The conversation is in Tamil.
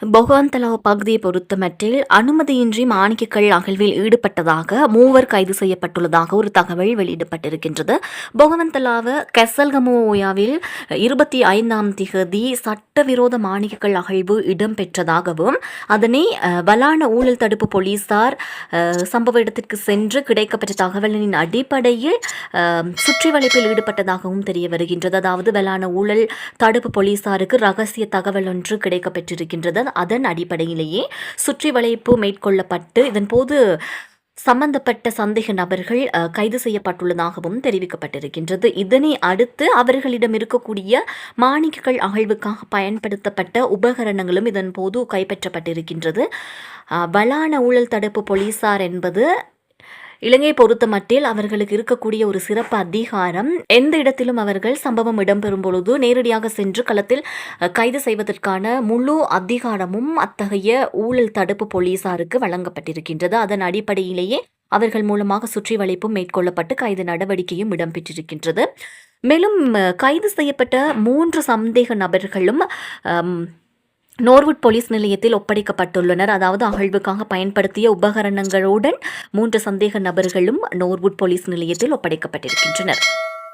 பொகவந்தலாவ் பகுதியை பொறுத்தமட்டில் அனுமதியின்றி மாணிக்கக்கல் அகழ்வில் ஈடுபட்டதாக மூவர் கைது செய்யப்பட்டுள்ளதாக ஒரு தகவல் வெளியிடப்பட்டிருக்கின்றது. பொகவந்தலாவ கெசல்கமோயாவில் 25 சட்டவிரோத மாணிக்கக்கல் அகழ்வு இடம்பெற்றதாகவும் அதனை வலான ஊழல் தடுப்பு போலீசார் சம்பவ இடத்திற்கு சென்று கிடைக்கப்பட்ட தகவலின் அடிப்படையில் சுற்றி வளைப்பில் ஈடுபட்டதாகவும் தெரிய வருகின்றது. அதாவது வலான ஊழல் தடுப்பு போலீசாருக்கு ரகசிய தகவல் ஒன்று கிடைக்கப்பெற்றிருக்கின்றது. அதன் அடிப்படையிலேயே சுற்றி வளைப்பு மேற்கொள்ளப்பட்டு இதன்போது சம்பந்தப்பட்ட சந்தேக நபர்கள் கைது செய்யப்பட்டுள்ளதாகவும் தெரிவிக்கப்பட்டிருக்கின்றது. இதனை அடுத்து அவர்களிடம் இருக்கக்கூடிய மாணிக்கக்கல் அகழ்வுக்காக பயன்படுத்தப்பட்ட உபகரணங்களும் இதன் போது கைப்பற்றப்பட்டிருக்கின்றது. வலான ஊழல் தடுப்பு போலீசார் என்பது இலங்கையை பொறுத்த மட்டில் அவர்களுக்கு இருக்கக்கூடிய ஒரு சிறப்பு அதிகாரம். எந்த இடத்திலும் அவர்கள் சம்பவம் இடம்பெறும் பொழுது நேரடியாக சென்று களத்தில் கைது செய்வதற்கான முழு அதிகாரமும் அத்தகைய ஊழல் தடுப்பு போலீசாருக்கு வழங்கப்பட்டிருக்கின்றது. அதன் அடிப்படையிலேயே அவர்கள் மூலமாக சுற்றி வளைப்பும் மேற்கொள்ளப்பட்டு கைது நடவடிக்கையும் இடம்பெற்றிருக்கின்றது. மேலும் கைது செய்யப்பட்ட 3 சந்தேக நபர்களும் நோர்வுட் போலீஸ் நிலையத்தில் ஒப்படைக்கப்பட்டுள்ளனர். அதாவது அகழ்வுக்காக பயன்படுத்திய உபகரணங்களுடன் 3 சந்தேக நபர்களும் நோர்வுட் போலீஸ் நிலையத்தில் ஒப்படைக்கப்பட்டிருக்கின்றனர்.